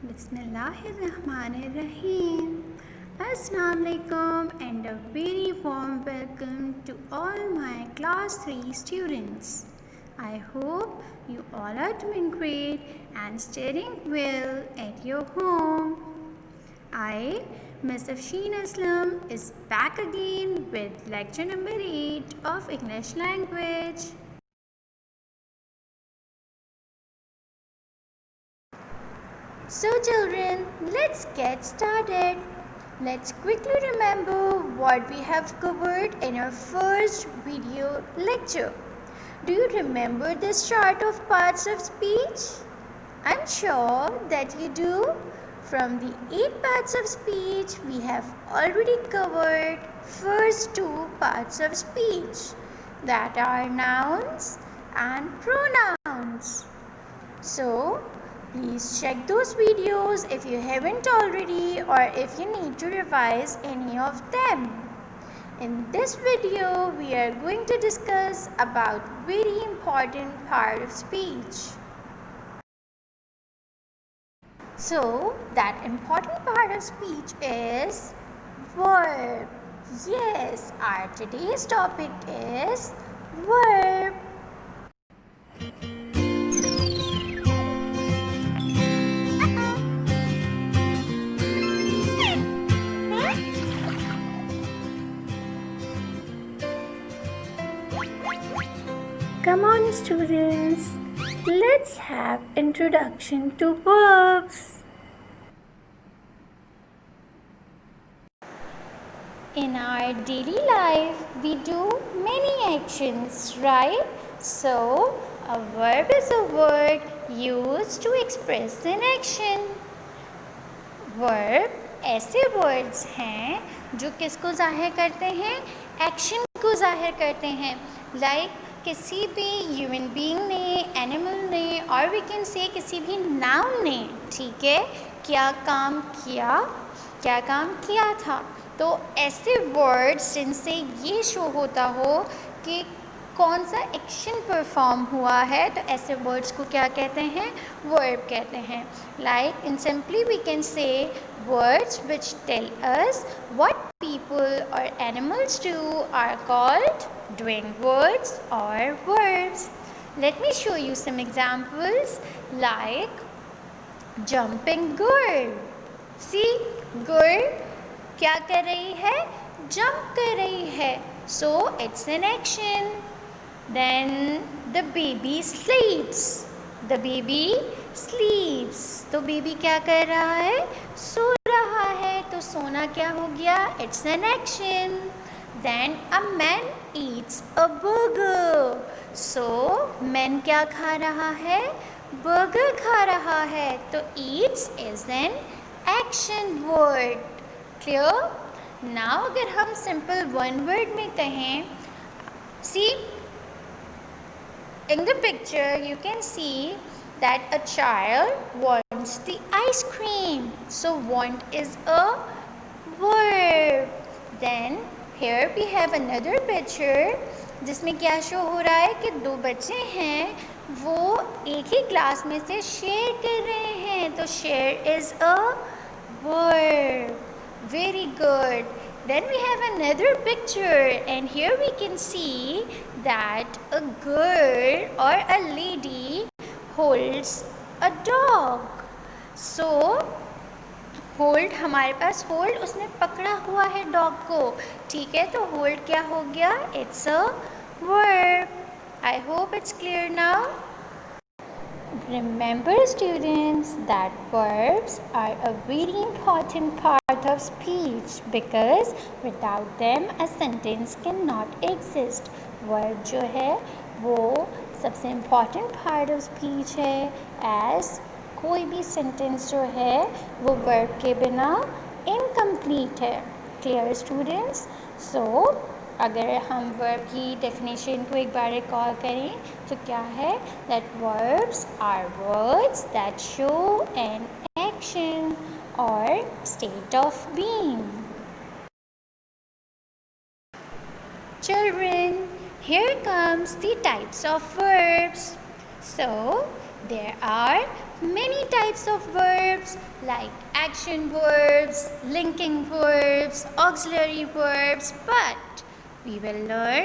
Bismillahirrahmanirrahim. Assalamu alaikum and a very warm welcome to all my class 3 students. I hope you all are doing great and studying well at your home. I, Ms. Afsheen Aslam, is back again with lecture number 8 of English language. So children, let's get started. Let's quickly remember what we have covered in our first video lecture. Do you remember this chart of parts of speech? I'm sure that you do. From the 8 parts of speech, we have already covered first 2 parts of speech, that are nouns and pronouns. So, please check those videos if you haven't already or if you need to revise any of them. In this video, we are going to discuss about very important part of speech. So, that important part of speech is verb. Yes, our today's topic is verb. Come on students, let's have introduction to verbs. In our daily life, we do many actions, right? So, a verb is a word used to express an action. Verb ऐसे words हैं जो किसको ज़ाहिर करते हैं? Action को ज़ाहिर करते हैं. Like किसी भी ह्यूमन बीइंग ने, एनिमल ने और वी कैन से किसी भी नाउन ने, ठीक है, क्या काम किया था. तो ऐसे वर्ड्स जिनसे ये शो होता हो कि कौन सा एक्शन परफॉर्म हुआ है, तो ऐसे वर्ड्स को क्या कहते हैं? वर्ब कहते हैं. Like in simply we can say words which tell us what people or animals do are called doing words or verbs. Let me show you some examples like jumping girl. See, girl क्या कर रही है? Jump कर रही है. So it's an action. Then the baby sleeps. The baby sleeps. तो baby क्या कर रहा है? सो रहा है. तो सोना क्या हो गया? It's an action. Then a man eats a burger. So man क्या खा रहा है? Burger खा रहा है. तो eats is an action word. Clear? Now अगर हम simple one word में कहें, see, in the picture you can see that a child wants the ice cream. So want is a verb. Then here we have another picture जिसमें क्या show हो रहा है कि 2 बच्चे हैं, वो एक ही क्लास में से शेयर कर रहे हैं. तो share is a verb. Very good. Then we have another picture and here we can see that a girl or a lady holds a dog. So hold, हमारे पास hold, उसने पकड़ा हुआ है डॉग को, ठीक है. तो hold क्या हो गया? It's a verb. I hope it's clear now. Remember students that verbs are a very important part of speech because without them a sentence cannot exist. Verb जो है वो सबसे important part of speech है, as कोई भी sentence जो है वो verb के बिना incomplete है. Clear students? So अगर हम वर्ब की डेफिनेशन को एक बार रिकॉल करें तो क्या है? That verbs are words that show an action और state of being. Children, here comes the types of verbs. So There are many types of verbs like action verbs, linking verbs, auxiliary verbs, but we will learn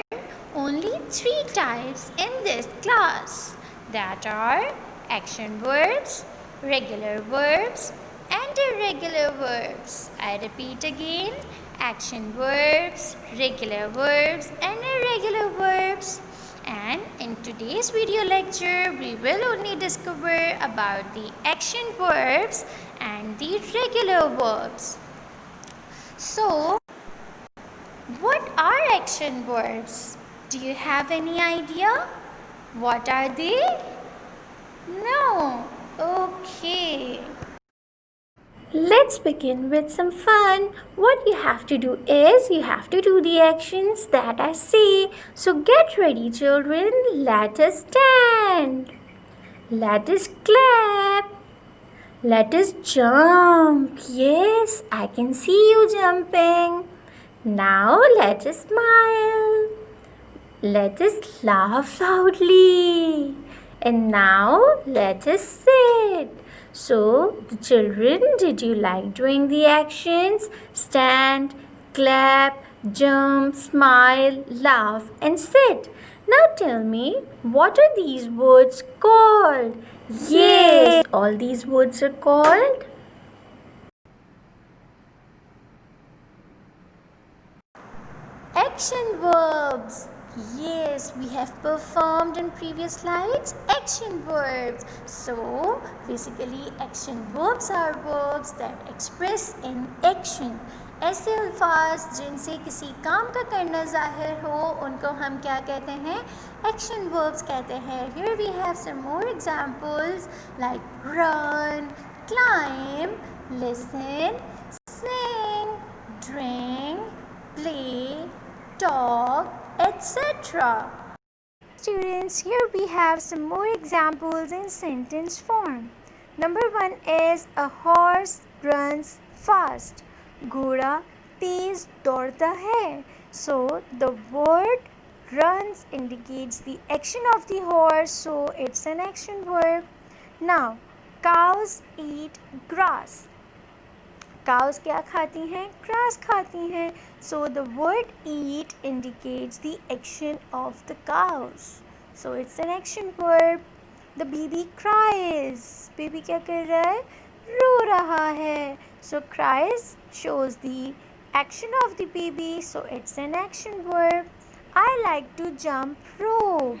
only 3 types in this class, that are action verbs, regular verbs, and irregular verbs. I repeat again, action verbs, regular verbs, and irregular verbs. And in today's video lecture, we will only discover about the action verbs and the regular verbs. So, what are action verbs? Do you have any idea? What are they? No. Okay. Let's begin with some fun. What you have to do is you have to do the actions that I say. So get ready, children. Let us stand. Let us clap. Let us jump. Yes, I can see you jumping. Now let us smile. Let us laugh loudly. And now let us sit. So, the children, did you like doing the actions? Stand, clap, jump, smile, laugh, and sit. Now tell me, what are these words called? Yes, all these words are called action verbs. Yes, we have performed in previous slides action verbs. So, basically action verbs are verbs that express in action. ऐसे अल्फाज जिनसे किसी काम का करना ज़ाहिर हो उनको हम क्या कहते हैं? एक्शन वर्ब्स कहते हैं. Here we have some more examples like run, climb, listen, sing, drink, play, talk, etc. Students, here we have some more examples in sentence form. Number 1 is a horse runs fast. घोड़ा तेज दौड़ता है. So the word runs indicates the action of the horse, so it's an action verb. Now, cows eat grass. Cows क्या खाती हैं? Grass खाती हैं. So the word eat indicates the action of the cows. So it's an action verb. The baby cries. Baby क्या कर रहा है? रो रहा है. So cries shows the action of the baby. So it's an action verb. I like to jump rope.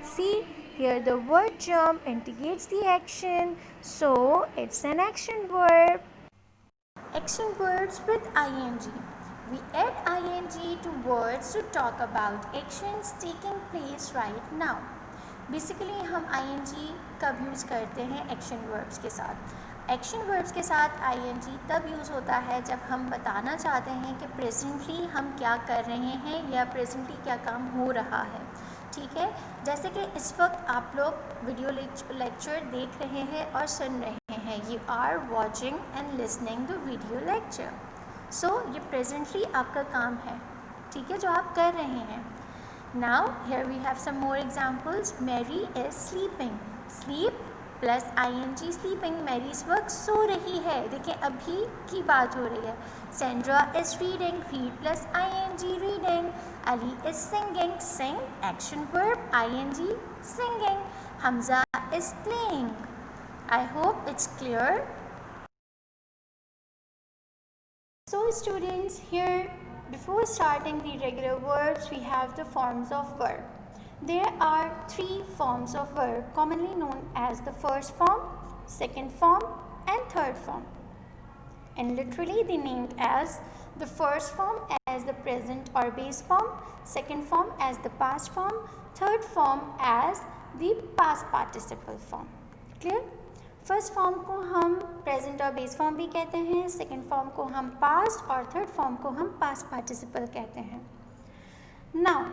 See, here the word jump indicates the action. So it's an action verb. Action verbs with ing. We add ing to words to talk about actions taking place right now. Basically हम ing कब use करते हैं action verbs के साथ. Action verbs के साथ ing तब use होता है जब हम बताना चाहते हैं कि प्रेजेंटली हम क्या कर रहे हैं या प्रेजेंटली क्या काम हो रहा है. ठीक है, जैसे कि इस वक्त आप लोग वीडियो लेक्चर देख रहे हैं और सुन रहे हैं. You are watching and listening the video lecture. So ये प्रेजेंटली आपका काम है, ठीक है, जो आप कर रहे हैं. Now here we have some more examples. Mary is sleeping. Sleep plus ing sleeping. Mary इस वक्त सो रही है. देखिए अभी की बात हो रही है. Sandra is reading. Read plus ing reading. Ali is singing. Sing action verb ing singing. Hamza is playing. I hope it's clear. So students, here before starting the regular verbs we have the forms of verb. There are 3 forms of verb commonly known as the first form, second form and third form. And literally they named as the first form as the present or base form, second form as the past form, third form as the past participle form. Clear? First form को हम present और base form भी कहते हैं, second form को हम past और third form को हम पास्ट पार्टिसिपल कहते हैं. नाउ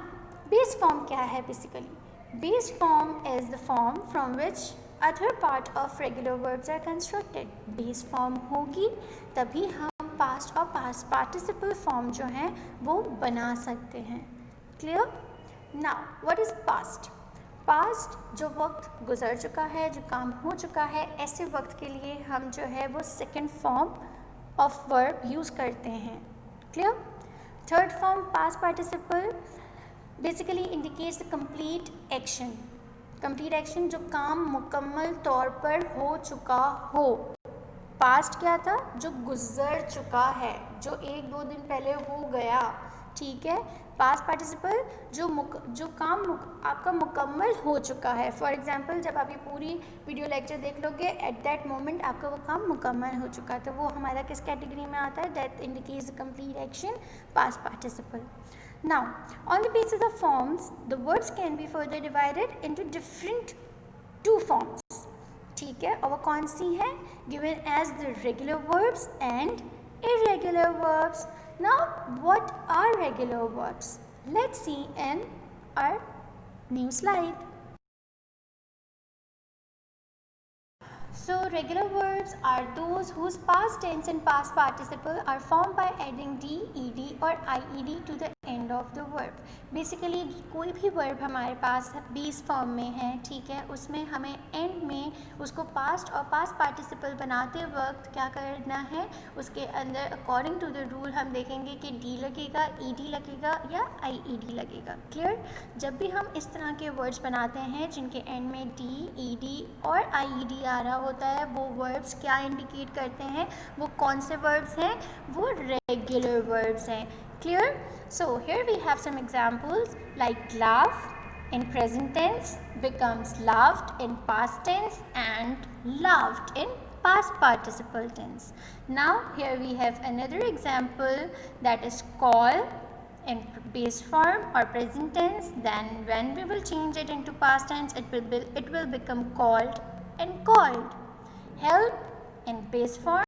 बेस फॉर्म क्या है? Basically base form is the form from which other part of regular verbs are constructed. Base form होगी तभी हम पास्ट और पास्ट पार्टिसिपल फॉर्म जो हैं वो बना सकते हैं. Clear? Now what is past? Past जो वक्त गुजर चुका है, जो काम हो चुका है, ऐसे वक्त के लिए हम जो है वो second form of verb use करते हैं। Clear? Third form past participle basically indicates the complete action. Complete action जो काम मुकम्मल तौर पर हो चुका हो। पास्ट क्या था? जो गुजर चुका है, जो 1-2 दिन पहले हो गया, ठीक है। पास्ट पार्टिसिपल जो काम आपका मुकम्मल हो चुका है। फॉर एग्जांपल जब आप ये पूरी वीडियो लेक्चर देख लोगे, एट दैट मोमेंट आपका वो काम मुकम्मल हो चुका है, तो वो हमारा किस कैटेगरी में आता है? That indicates the complete action, past participle. Now, on the basis of forms, the words can be further divided into different two forms. ठीक है, और वो कौन सी है? Given as the regular verbs and irregular verbs. Now, what are regular verbs? Let's see in our new slide. So, regular verbs are those whose past tense and past participle are formed by adding d, ed or ied to the end of the verb. Basically कोई भी verb हमारे पास base form में है, ठीक है, उसमें हमें and में उसको पास्ट और पास्ट पार्टिसिपल बनाते वक्त क्या करना है? उसके अंदर अकॉर्डिंग टू द रूल हम देखेंगे कि डी लगेगा, ed लगेगा या ied लगेगा। क्लियर? जब भी हम इस तरह के वर्ड्स बनाते हैं जिनके एंड में डी, ed और ied आ रहा होता है, वो वर्ब्स क्या इंडिकेट करते हैं? वो कौन से वर्ब्स हैं? वो रेगुलर वर्ब्स हैं। Clear? So here we have some examples like laugh in present tense becomes laughed in past tense and laughed in past participle tense. Now here we have another example, that is call in base form or present tense, then when we will change it into past tense it will become called and called. Help in base form,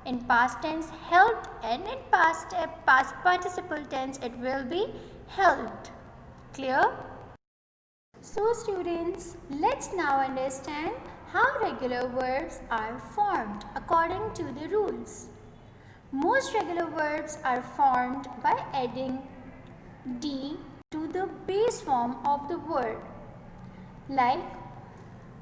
in past tense helped, and in past participle tense it will be helped. Clear? So students, let's now understand how regular verbs are formed according to the rules. Most regular verbs are formed by adding d to the base form of the word. Like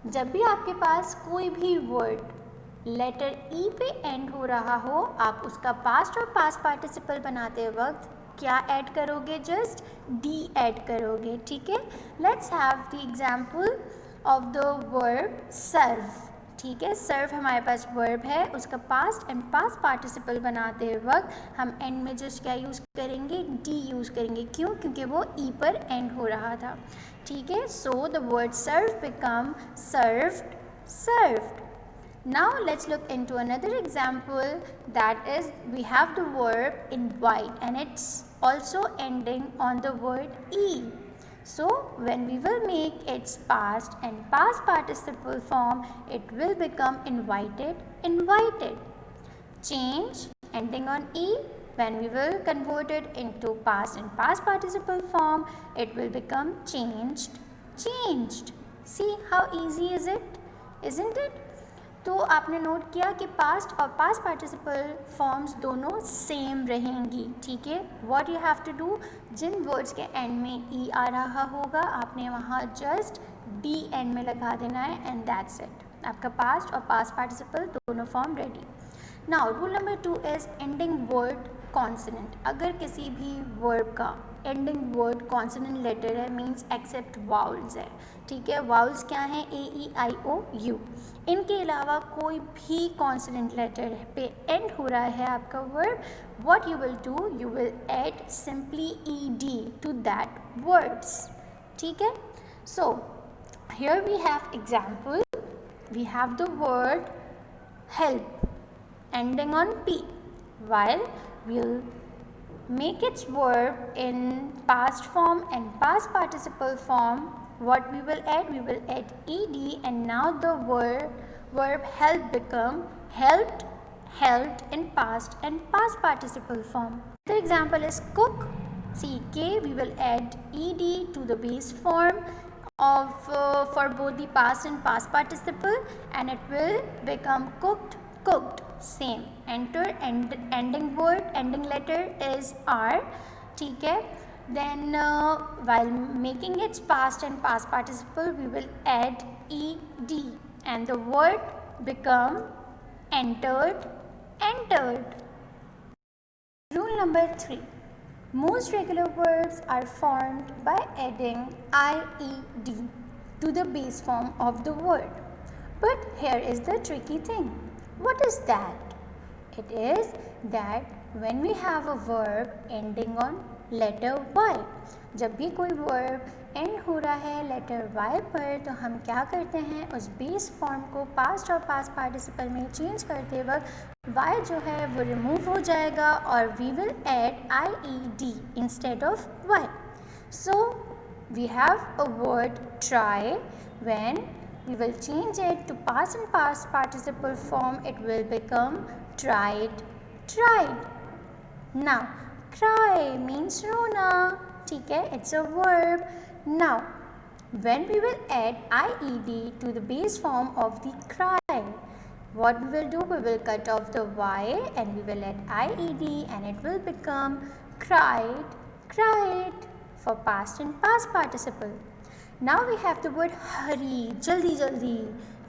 जब भी आपके पास कोई भी word letter ई पे and हो रहा हो, आप उसका पास्ट और पास्ट पार्टिसिपल बनाते वक्त क्या ऐड करोगे? जस्ट डी ऐड करोगे, ठीक है। Let's have the example of the verb serve, ठीक है। सर्व हमारे पास वर्ब है, उसका पास्ट एंड पास्ट पार्टिसिपल बनाते वक्त हम एंड में जस्ट क्या यूज़ करेंगे? डी यूज़ करेंगे। क्यों? क्योंकि वो ई पर एंड हो रहा था, ठीक है। So the word serve become served, served. Now let's look into another example, that is we have the verb invite and it's also ending on the word e. So when we will make its past and past participle form, it will become invited, invited. Change ending on e, when we will convert it into past and past participle form, it will become changed, changed. See how easy is it, isn't it? तो आपने note किया कि past और past participle forms दोनों same रहेंगी, ठीक है। What you have to do, जिन वर्ड्स के एंड में ई आ रहा होगा आपने वहाँ जस्ट डी एंड में लगा देना है एंड दैट्स इट। आपका पास्ट और पास्ट पार्टिसिपल दोनों form ready. Now rule number 2 is ending word consonant. अगर किसी भी वर्ब का एंडिंग वर्ड कॉन्सोनेंट लेटर है, मीन्स एक्सेप्ट वाउल्स है, ठीक है। वाउल्स क्या हैं? ए ई आई ओ यू। इनके अलावा कोई भी कॉन्सोनेंट लेटर पे एंड हो रहा है आपका verb, what you will do, you will add simply e d to that words, ठीक है। So here we have example, we have the word help ending on P, while we'll make its verb in past form and past participle form. What we will add? We will add ed, and now the verb help become helped, helped in past and past participle form. The example is cook, ck. We will add ed to the base form of for both the past and past participle, and it will become cooked, cooked. Same. Enter ending word, ending letter is r, ठीक है। Then while making its past and past participle, we will add ed and the word become entered, entered. Rule number 3. Most regular verbs are formed by adding ied to the base form of the word. But here is the tricky thing. What is that? It is that when we have a verb ending on letter Y, जब भी कोई verb and हो रहा है letter Y पर, तो हम क्या करते हैं, उस बेस फॉर्म को पास्ट और पास्ट पार्टिसिपल में चेंज करते वक्त Y जो है वो रिमूव हो जाएगा और we will add IED instead of Y. So we have a word try. When we will change it to past and past participle form, it will become tried, tried. Now cry means रोना, ठीक है, it's a verb. Now when we will add IED to the base form of the cry, what we will do, we will cut off the Y and we will add IED and it will become cried, cried for past and past participle. Now we have the word hurry, jaldi jaldi,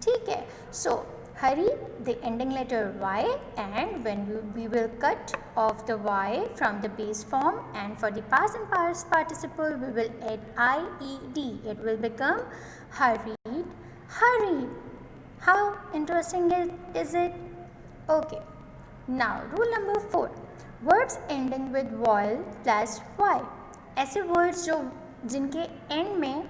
ठीक है. So hurry, the ending letter Y, and when we will cut off the Y from the base form, and for the past and past participle we will add IED. It will become hurried, hurried. How interesting is it? Okay. Now rule number 4. Verbs ending with vowel plus Y. ऐसे words जो जिनके end में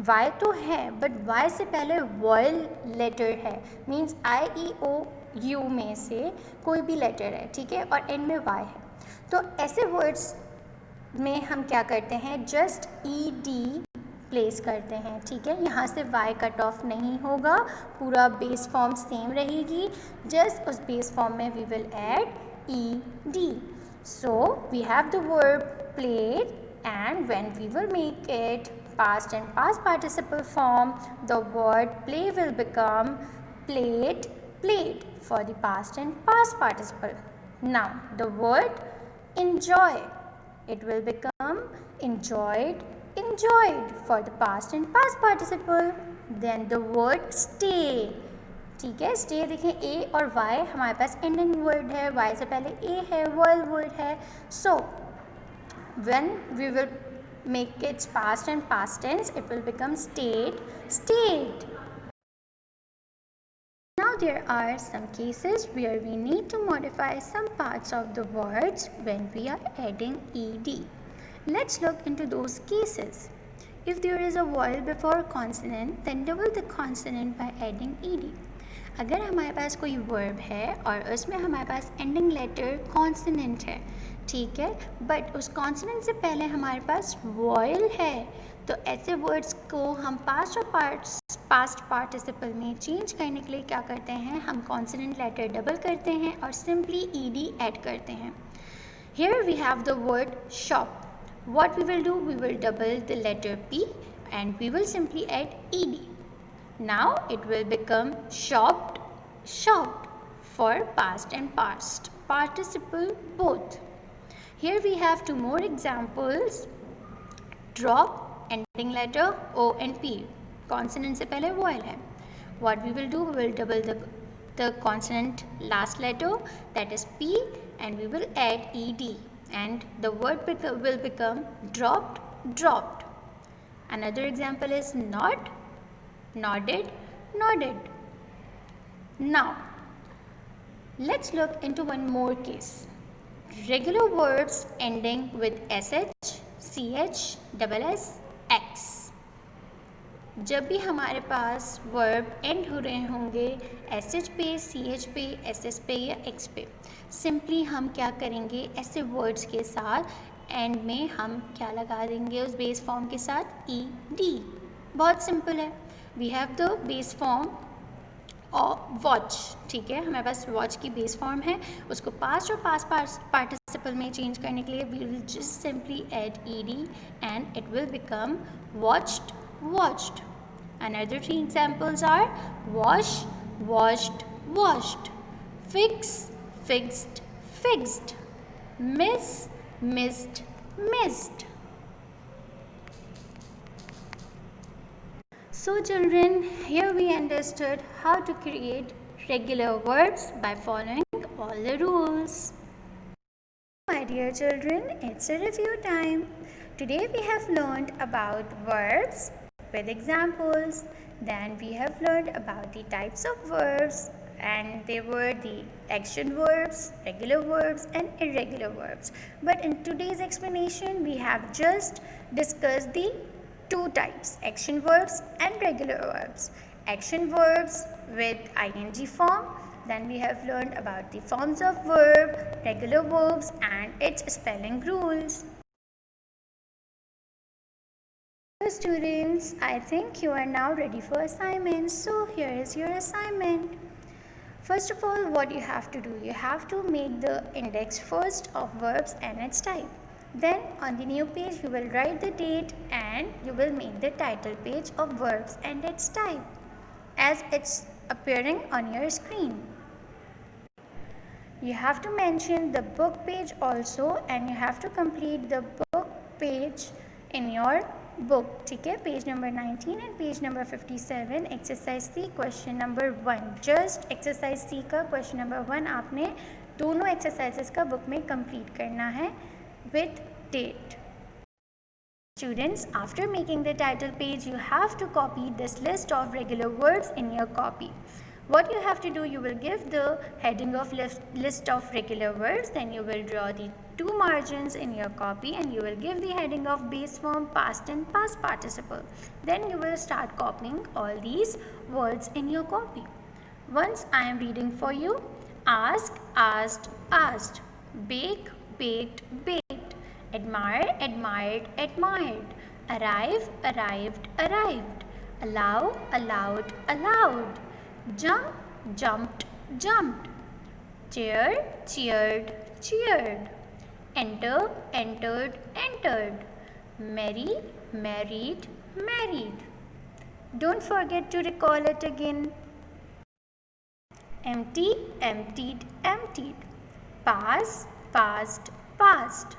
Y तो है but Y से पहले vial letter है, means IEOU में से कोई भी लेटर है, ठीक है, और एंड में Y है. तो ऐसे वर्ड्स में हम क्या करते हैं, जस्ट ED प्लेस करते हैं, ठीक है. यहाँ से Y कट ऑफ नहीं होगा, पूरा बेस फॉर्म सेम रहेगी, जस्ट उस बेस फॉर्म में we will add ED. So we have the verb played and when we will make it past and past participle form, the word play will become played, played for the past and past participle. Now the word enjoy, it will become enjoyed, enjoyed for the past and past participle. Then the word stay, ठीक है, stay देखें A और Y हमारे पास ending word है, Y से पहले A है, vial word है. सो when we will make its past and past tense, it will become stayed, stayed. Now there are some cases where we need to modify some parts of the words when we are adding ed. Let's look into those cases. If there is a vowel before consonant, then double the consonant by adding ed. अगर हमारे पास कोई verb है और उसमें हमारे पास ending letter consonant है, ठीक है, बट उस कॉन्सोनेंट से पहले हमारे पास वॉयल है, तो ऐसे वर्ड्स को हम पास्ट और पास्ट पार्टिसिपल में चेंज करने के लिए क्या करते हैं, हम कॉन्सोनेंट लेटर डबल करते हैं और सिंपली ईडी ऐड करते हैं. Here we have the word shop. What we will do, we will double the letter P and we will simply add ED. Now it will become shopped, shopped for past and past participle both. Here we have two more examples. Drop, ending letter O and P. Consonant से पहले vowel है. What we will do, we will double the consonant last letter, that is P, and we will add ed, and the word will become dropped, dropped. Another example is nod, nodded, nodded. Now let's look into one more case. Regular verbs ending with sh, ch, double s, x. जब भी हमारे पास verb and हो रहे होंगे sh पे, ch पे, ss पे या x पे, सिंपली हम क्या करेंगे, ऐसे वर्ड्स के साथ एंड में हम क्या लगा देंगे, उस बेस फॉर्म के साथ ed. बहुत सिंपल है. We have the base form watch, ठीक है, हमारे पास वॉच की बेस फॉर्म है, उसको पास्ट और पास्ट पार्टिसिपल में चेंज करने के लिए we will just simply add ED and it will become watched, watched. Another 3 examples are wash, washed, washed, fix, fixed, fixed, miss, missed, missed. So children, here we understood how to create regular verbs by following all the rules. My dear children, it's a review time. Today we have learned about verbs with examples. Then we have learned about the types of verbs, and they were the action verbs, regular verbs and irregular verbs. But in today's explanation we have just discussed the two types, action verbs and regular verbs. Action verbs with ing form. Then we have learned about the forms of verb, regular verbs and its spelling rules. So students, I think you are now ready for assignments. So here is your assignment. First of all, what you have to do, you have to make the index first of verbs and its type. Then on the new page you will write the date and you will make the title page of verbs and its type as it's appearing on your screen. You have to mention the book page also and you have to complete the book page in your book. ठीक है, page number 19 and page number 57 exercise C question number 1. Just exercise C का question number 1 आपने दोनों exercises का book में complete करना है with date. Students, after making the title page, you have to copy this list of regular verbs in your copy. What you have to do, you will give the heading of list of regular verbs, then you will draw the two margins in your copy and you will give the heading of base form, past and past participle. Then you will start copying all these words in your copy. Once I am reading for you, ask, asked, asked, bake, baked, baked, admire, admired, admired, arrive, arrived, arrived, allow, allowed, allowed, jump, jumped, jumped, cheer, cheered, cheered, enter, entered, entered, marry, married, married. Don't forget to recall it again. Empty, emptied, emptied, pass, passed, passed,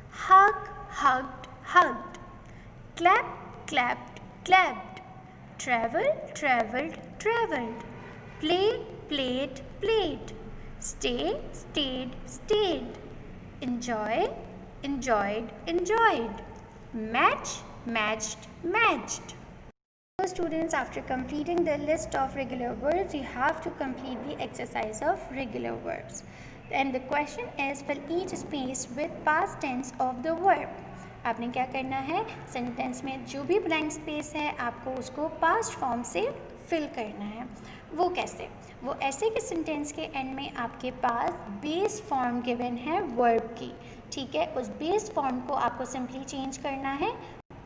hug, hugged, hugged, clap, clapped, clapped, travel, travelled, travelled, play, played, played, stay, stayed, stayed, enjoy, enjoyed, enjoyed, match, matched, matched. So students, after completing the list of regular verbs, you have to complete the exercise of regular verbs. And the question is, fill each space with past tense of the verb. आपने क्या करना है, sentence में जो भी blank space है आपको उसको पास्ट फॉर्म से फिल करना है. वो कैसे? वो ऐसे कि सेंटेंस के एंड में आपके पास बेस फॉर्म गिवन है वर्ब की. ठीक है, उस बेस फॉर्म को आपको सिंपली चेंज करना है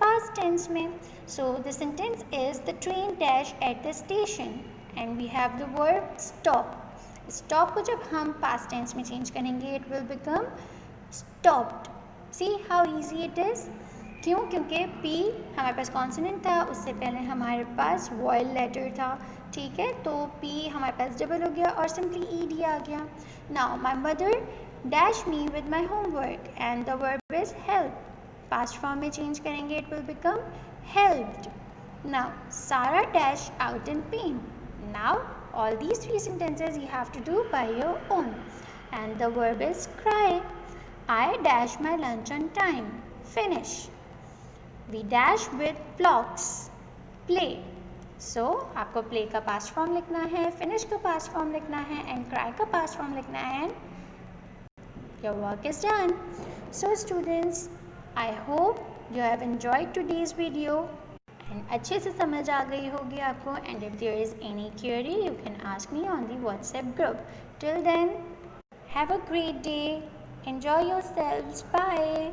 past tense में. So the sentence is, the train dash at the station and we have the verb stop. Stop को जब हम past tense में change करेंगे it will become stopped. See how easy it is. क्यों? क्योंकि P हमारे पास consonant था, उससे पहले हमारे पास वॉयल लेटर था. ठीक है, तो P हमारे पास डबल हो गया और सिंपली ED आ गया. Now my mother dash me with my homework and the verb is help. Past form में चेंज करेंगे it will become helped. Now Sara dash out in pen. Now all these three sentences you have to do by your own and the verb is cry. I dash my lunch on time. Finish. We dash with blocks. Play. So आपको play का past form लिखना है, finish का past form लिखना है and cry का past form लिखना है and your work is done. So students, I hope you have enjoyed today's video and अच्छे से समझ आ गई होगी आपको. And if there is any query, you can ask me on the WhatsApp group. Till then, have a great day. Enjoy yourselves. Bye.